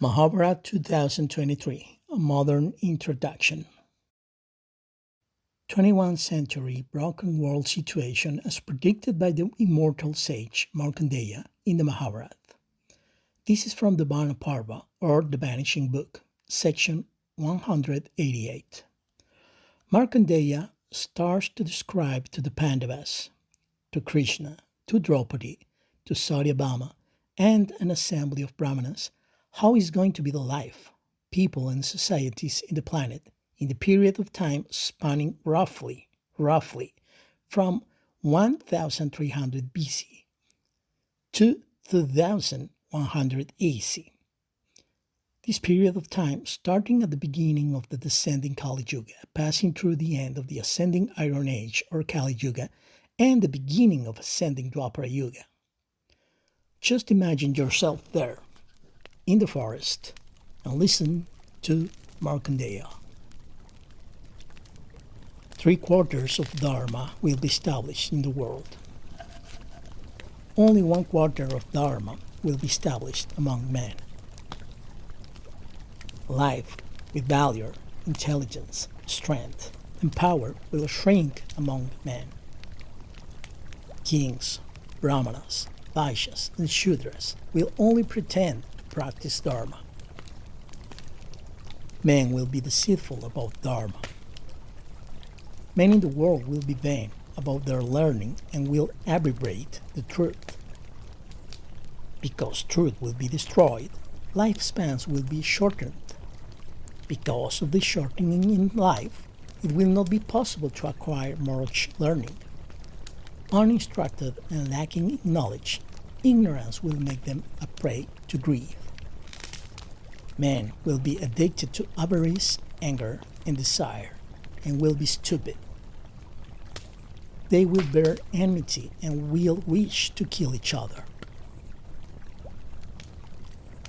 Mahabharat 2023, a modern introduction. 21st century broken world situation as predicted by the immortal sage Markandeya in the Mahabharat. This is from the VANA PARVA, or the Vanishing Book, section 188. Markandeya starts to describe to the Pandavas, to Krishna, to Draupadi, to Satyabhama, and an assembly of Brahmanas how is going to be the life, people, and societies in the planet in the period of time spanning roughly from 1300 BC to 2100 AC. This period of time, starting at the beginning of the descending Kali Yuga, passing through the end of the ascending Iron Age or Kali Yuga, and the beginning of ascending Dwapara Yuga. Just imagine yourself there, in the forest, and listen to Markandeya. 3/4 of Dharma will be established in the world. Only 1/4 of Dharma will be established among men. Life with valor, intelligence, strength, and power will shrink among men. Kings, Brahmanas, Vaishyas, and Shudras will only pretend practice Dharma. Men will be deceitful about Dharma. Men in the world will be vain about their learning and will abbreviate the truth. Because truth will be destroyed, lifespans will be shortened. Because of the shortening in life, it will not be possible to acquire much learning. Uninstructed and lacking in knowledge, ignorance will make them a prey to grief. Men will be addicted to avarice, anger, and desire, and will be stupid. They will bear enmity and will wish to kill each other.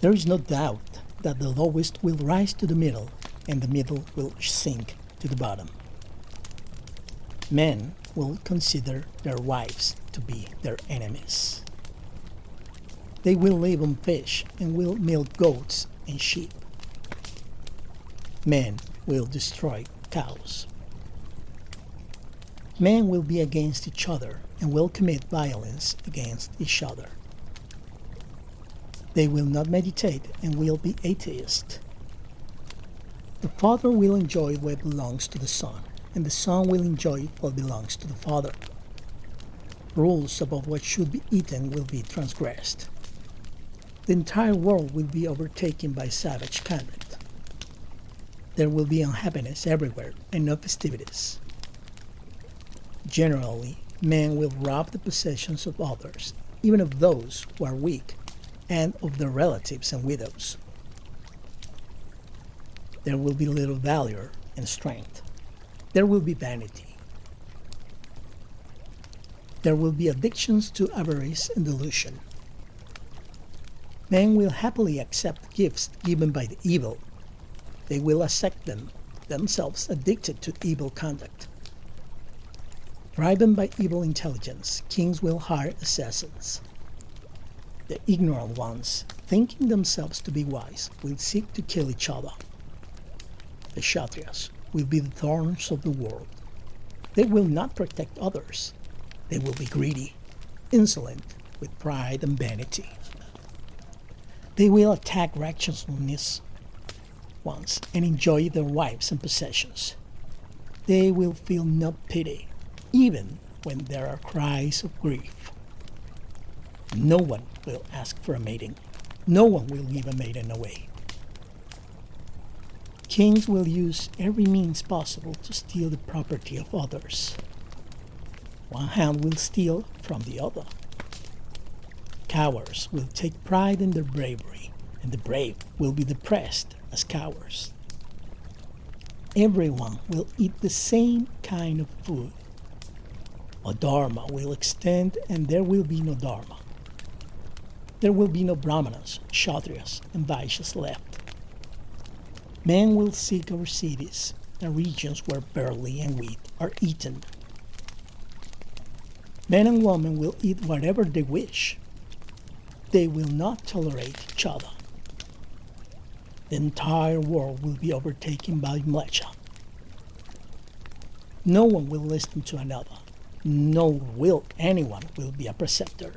There is no doubt that the lowest will rise to the middle, and the middle will sink to the bottom. Men will consider their wives to be their enemies. They will live on fish and will milk goats and sheep. Men will destroy cows. Men will be against each other and will commit violence against each other. They will not meditate and will be atheists. The father will enjoy what belongs to the son, and the son will enjoy what belongs to the father. Rules about what should be eaten will be transgressed. The entire world will be overtaken by savage conduct. There will be unhappiness everywhere and no festivities. Generally, men will rob the possessions of others, even of those who are weak, and of their relatives and widows. There will be little valor and strength. There will be vanity. There will be addictions to avarice and delusion. Men will happily accept gifts given by the evil. They will accept them, themselves addicted to evil conduct. Driven by evil intelligence, kings will hire assassins. The ignorant ones, thinking themselves to be wise, will seek to kill each other. The Kshatriyas will be the thorns of the world. They will not protect others. They will be greedy, insolent, with pride and vanity. They will attack righteousness ones and enjoy their wives and possessions. They will feel no pity, even when there are cries of grief. No one will ask for a mating. No one will give a maiden away. Kings will use every means possible to steal the property of others. One hand will steal from the other. Cowards will take pride in their bravery, and the brave will be depressed as cowards. Everyone will eat the same kind of food. A dharma will extend, and there will be no dharma. There will be no brahmanas, kshatriyas, and vaishyas left. Men will seek our cities and regions where barley and wheat are eaten. Men and women will eat whatever they wish. They will not tolerate each other. The entire world will be overtaken by mlecha. No one will listen to another. Anyone will be a preceptor.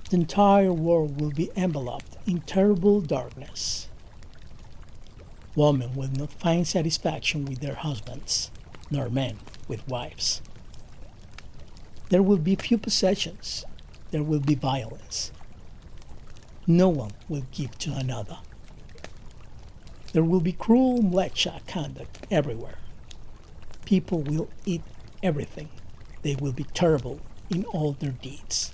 The entire world will be enveloped in terrible darkness. Women will not find satisfaction with their husbands, nor men with wives. There will be few possessions. There will be violence. No one will give to another. There will be cruel mlecha conduct everywhere. People will eat everything. They will be terrible in all their deeds.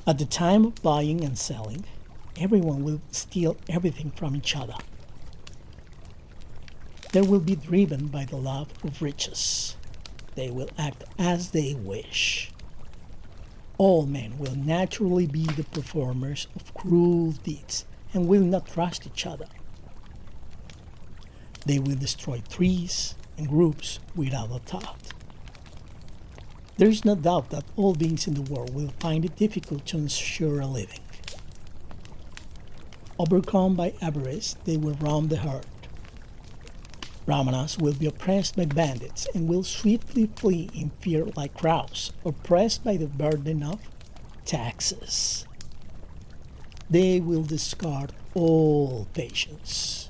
At the time of buying and selling, everyone will steal everything from each other. They will be driven by the love of riches. They will act as they wish. All men will naturally be the performers of cruel deeds and will not trust each other. They will destroy trees and groups without a thought. There is no doubt that all beings in the world will find it difficult to ensure a living. Overcome by avarice, they will roam the herd. Brahmanas will be oppressed by bandits and will swiftly flee in fear like crows, oppressed by the burden of taxes. They will discard all patience.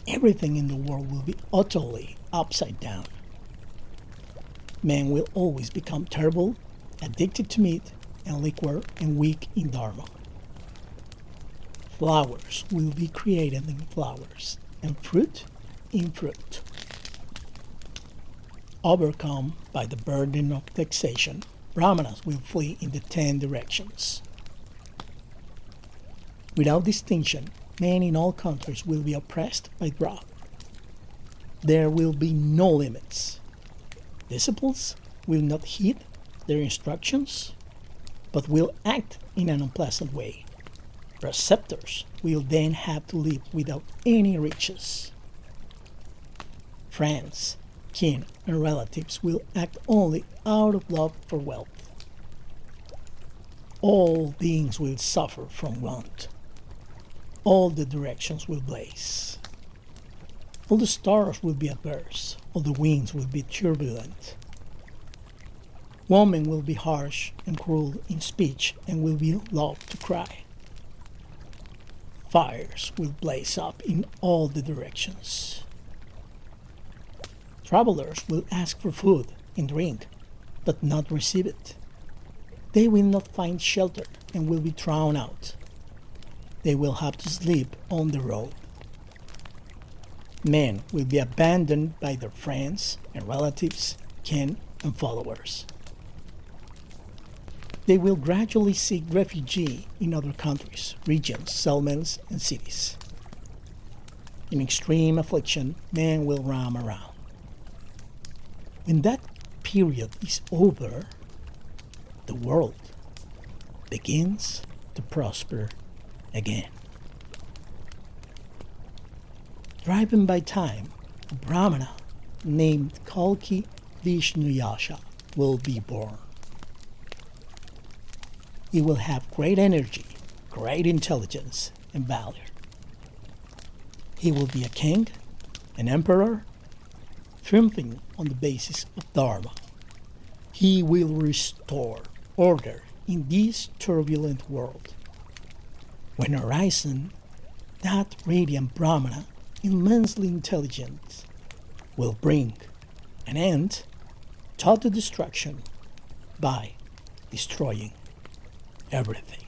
Everything in the world will be utterly upside down. Men will always become terrible, addicted to meat and liquor, and weak in dharma. Flowers will be created in flowers, and fruit in fruit. Overcome by the burden of taxation, Brahmanas will flee in the 10 directions. Without distinction, men in all countries will be oppressed by drought. There will be no limits. Disciples will not heed their instructions, but will act in an unpleasant way. Preceptors will then have to live without any riches. Friends, kin, and relatives will act only out of love for wealth. All beings will suffer from want. All the directions will blaze. All the stars will be adverse. All the winds will be turbulent. Women will be harsh and cruel in speech and will be loved to cry. Fires will blaze up in all the directions. Travelers will ask for food and drink, but not receive it. They will not find shelter and will be thrown out. They will have to sleep on the road. Men will be abandoned by their friends and relatives, kin, and followers. They will gradually seek refuge in other countries, regions, settlements, and cities. In extreme affliction, men will roam around. When that period is over, the world begins to prosper again. Driven by time, a Brahmana named Kalki Vishnuyasha will be born. He will have great energy, great intelligence, and valor. He will be a king, an emperor, triumphing on the basis of Dharma. He will restore order in this turbulent world. When arisen, that radiant Brahmana, immensely intelligent, will bring an end, total destruction, by destroying everything.